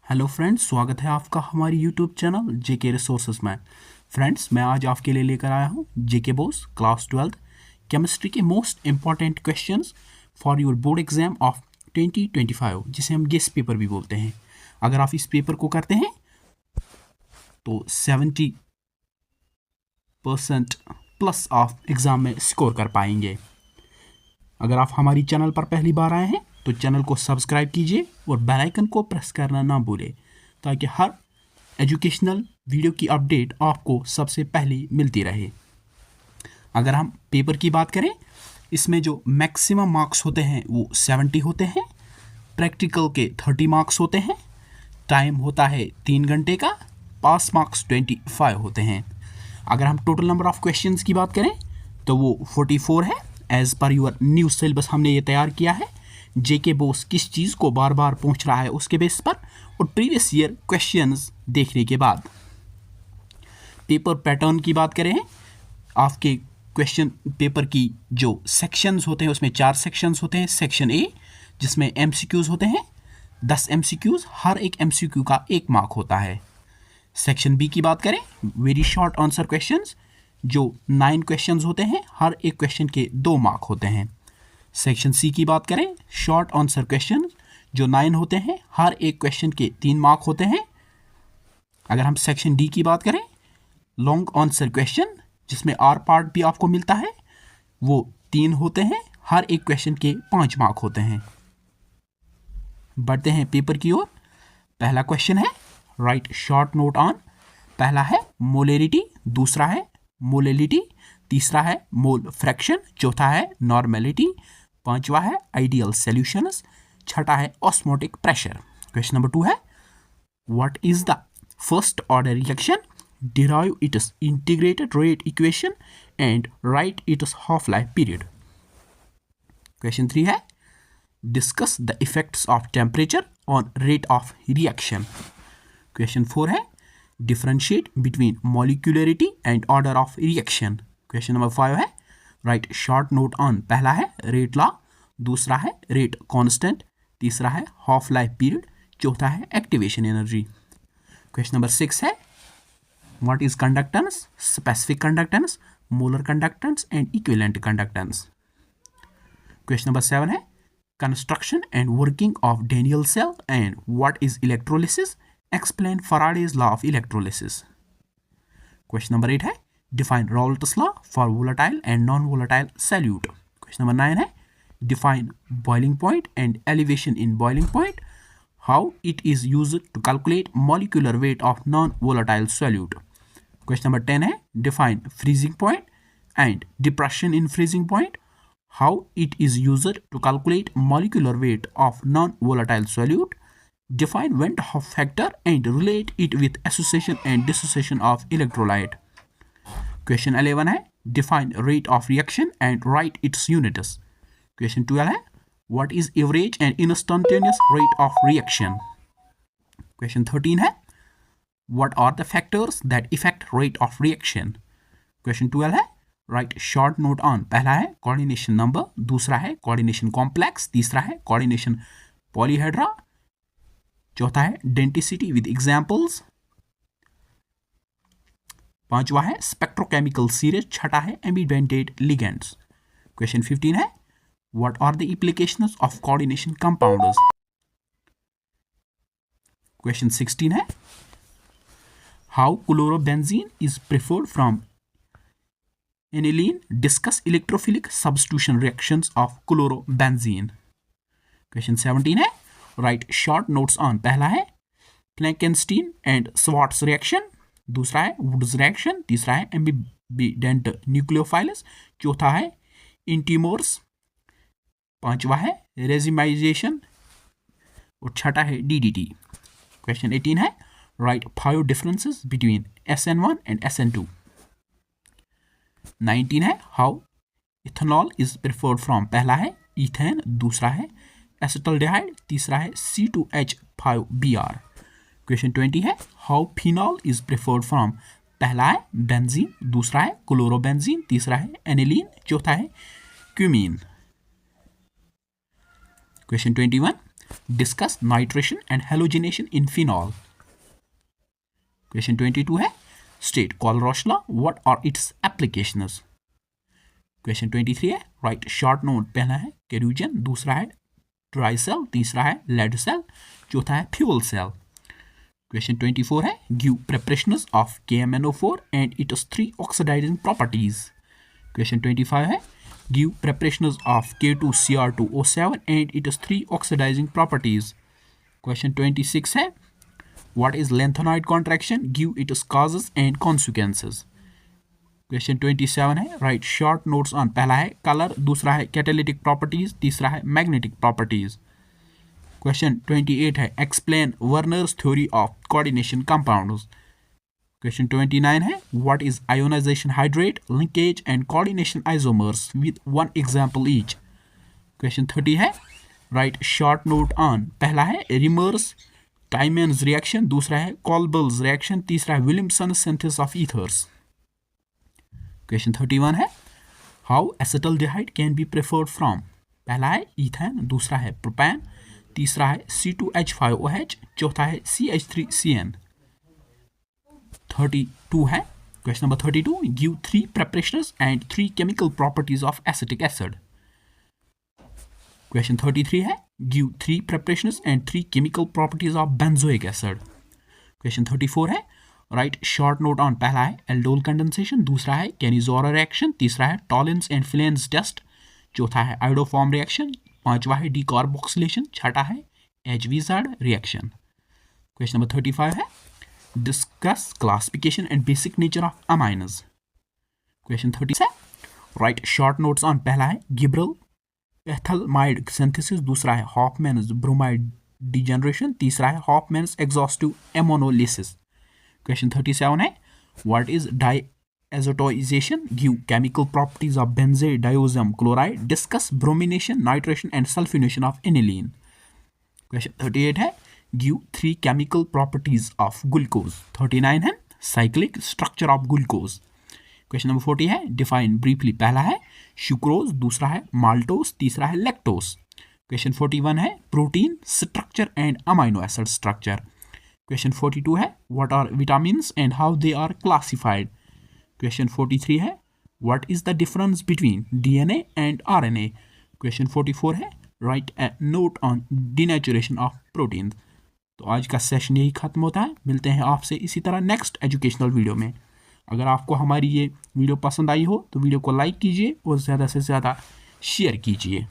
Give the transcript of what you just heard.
Hello friends, स्वागत है आपका हमारी यूट्यूब चैनल जेके रिसोर्सेज में। फ्रेंड्स, मैं आज आपके लिए लेकर आया हूँ जेके बोस क्लास 12 केमिस्ट्री के most important questions for your board exam of 2025, जिसे हम गेस्ट पेपर भी बोलते हैं। अगर आप इस पेपर को करते हैं तो 70% प्लस आप एग्ज़ाम में स्कोर कर पाएंगे। अगर आप हमारी चैनल पर पहली बार आए हैं तो चैनल को सब्सक्राइब कीजिए और बेल आइकन को प्रेस करना ना भूलें, ताकि हर एजुकेशनल वीडियो की अपडेट आपको सबसे पहले मिलती रहे। अगर हम पेपर की बात करें, इसमें जो मैक्सिमम मार्क्स होते हैं वो 70 होते हैं, प्रैक्टिकल के 30 मार्क्स होते हैं, टाइम होता है 3 घंटे का, पास मार्क्स 25 होते हैं। अगर हम टोटल नंबर ऑफ क्वेश्चंस की बात करें तो वो 44 है। As per your new syllabus हमने ये तैयार किया है। जेके बोस किस चीज़ को बार बार पूछ रहा है उसके बेस पर और प्रीवियस ईयर क्वेश्चंस देखने के बाद। पेपर पैटर्न की बात करें, आपके क्वेश्चन पेपर की जो सेक्शंस होते हैं उसमें 4 सेक्शंस होते हैं। सेक्शन ए जिसमें एमसीक्यूज होते हैं 10 एमसीक्यूज, हर एक एमसीक्यू का 1 मार्क होता है। सेक्शन बी की बात करें, वेरी शॉर्ट आंसर क्वेश्चंस, जो 9 क्वेश्चंस होते हैं, हर एक क्वेश्चन के 2 मार्क होते हैं। सेक्शन सी की बात करें, शॉर्ट आंसर क्वेश्चन जो 9 होते हैं, हर एक क्वेश्चन के 3 मार्क होते हैं। अगर हम सेक्शन डी की बात करें, लॉन्ग आंसर क्वेश्चन जिसमें आर पार्ट भी आपको मिलता है, वो 3 होते हैं, हर एक क्वेश्चन के 5 मार्क होते हैं। बढ़ते हैं पेपर की ओर। पहला क्वेश्चन है राइट शॉर्ट नोट ऑन। पहला है मोलेरिटी, दूसरा है मोलेलिटी, तीसरा है मोल फ्रैक्शन, चौथा है नॉर्मेलिटी, पांचवा है आइडियल सॉल्यूशंस, छठा है ऑस्मोटिक प्रेशर। क्वेश्चन नंबर 2 है what is the first order reaction, derive it's integrated rate equation and write it's half life period. Question 3 है discuss the effects of temperature on rate of reaction. Question 4 है differentiate between molecularity and order of reaction. Question number 5 है right short note on. पहला है rate law, दूसरा है rate constant, तीसरा है half life period, चौथा है एक्टिवेशन एनर्जी। क्वेश्चन नंबर 6 है what is conductance, specific conductance, molar conductance and equivalent conductance. Question number 7 है construction and working of Daniell cell and what is electrolysis, explain Faraday's law of electrolysis. Question number 8 है define Raoult's law for volatile and non-volatile solute. Question number 9 है define boiling point and elevation in boiling point, how it is used to calculate molecular weight of non-volatile solute. Question number 10 है define freezing point and depression in freezing point, how it is used to calculate molecular weight of non-volatile solute, define Van 't Hoff factor and relate it with association and dissociation of electrolyte. Question 11 है define rate of reaction and write its units. Question 12 है what is average and instantaneous rate of reaction. Question 13 है what are the factors that effect rate of reaction. Question 12 है right short note on. पहला है coordination number, दूसरा है coordination complex, तीसरा है coordination polyhedra, चौथा है डेंटिसिटी विद एग्जांपल्स, पांचवा है स्पेक्ट्रोकेमिकल सीरीज, छठा है एम्बिडेंटेड लिगेंड्स। क्वेश्चन 15 है what are the applications of coordination compounds. Question 16 है how chlorobenzene is preferred from aniline, discuss electrophilic substitution reactions of chlorobenzene. Question 17 है right short notes on. पहला है फ्लैंकेनस्टीन and Swarts reaction, दूसरा है Wurtz reaction, तीसरा है ambient न्यूक्लियोफाइलस, चौथा है इंटीमोर्स, पांचवा है रेजिमाइजेशन और छठा है डीडीटी। क्वेश्चन 18 है right 5 differences between SN1 and SN2। 19 है how ethanol is preferred from. पहला है इथेन, दूसरा है एसिटल्डिहाइड, तीसरा है C2H5Br। क्वेश्चन 20 है how phenol is preferred from. पहला है बेंजीन, दूसरा है क्लोरोबेंजीन, तीसरा है एनिलीन, चौथा है cumene. Question 21 discuss nitration and halogenation in phenol. Question 22 है state Kohlrausch law, what are its applications. Question 23 है राइट शॉर्ट नोट, पहला है केरूजन, दूसरा है ट्राई सेल, तीसरा है लेड सेल, चौथा है फ्यूल सेल। क्वेश्चन 24 है give preparations of KMnO4 and its 3 oxidising properties. Question 25 है give preparations of K2Cr2O7 and its 3 oxidising properties. Question 26 है what is lanthanoid contraction, give its causes and consequences. Question 27 है right short notes on, पहला है colour, दूसरा है catalytic properties, तीसरा है magnetic properties. Question 28 है explain Werner's theory of coordination compounds. Question 29 है what is ionisation hydrate, linkage and coordination isomers with one example each. Question 30 है राइट शॉर्ट नोट ऑन, पहला है रिमर्स टाइमन्स रिएक्शन, दूसरा है कोल्बल्स रिएक्शन, तीसरा है Williamson synthesis of ethers. Question 31 है how acetaldehyde can be preferred from, पहला है ईथेन, दूसरा है प्रोपेन, तीसरा है C2H5OH, चौथा है CH3CN। 32 है question number 32 give 3 preparations and 3 chemical properties of acetic acid। Question 33 है give 3 preparations and 3 chemical properties of benzoic acid। Question 34 है राइट शॉर्ट नोट ऑन, पहला है एल्डोल कंडेंसेशन, दूसरा है कैनिजोरा रिएक्शन, तीसरा है टॉलिन्स एंड फ्लेन्स टेस्ट, चौथा है आइडोफॉर्म रिएक्शन, पांचवा है डीकार्बोक्सिलेशन, छठा है HVZ रिएक्शन। क्वेश्चन नंबर 35 है discuss classification and basic nature of amines. Question 30 है राइट शॉर्ट नोट्स ऑन, पहला है गिब्रल पैथलमाइड सिंथेसिस, दूसरा है हॉफमैन्स ब्रोमाइड डिजेनरेशन, तीसरा है हॉफमैन्स एग्जॉस्टिव एमोनोलिसिस। क्वेश्चन 37 है what is diazotization, give chemical properties of benzene diazonium chloride, discuss bromination, nitration and sulphonation of aniline. Question 38 है give 3 chemical properties of glucose. 39 है cyclic structure of glucose. Question number 40 है define briefly, पहला है sucrose, दूसरा है maltose, तीसरा है lactose. Question 41 है protein structure and amino acid structure. Question 42 है what are vitamins and how they are classified. Question 43 है what is the difference between DNA and RNA। Question 44 है write a note on denaturation of protein. तो आज का session यही खत्म होता है, मिलते हैं आपसे इसी तरह नेक्स्ट एजुकेशनल वीडियो में। अगर आपको हमारी ये वीडियो पसंद आई हो तो वीडियो को लाइक कीजिए और ज़्यादा से ज़्यादा शेयर कीजिए।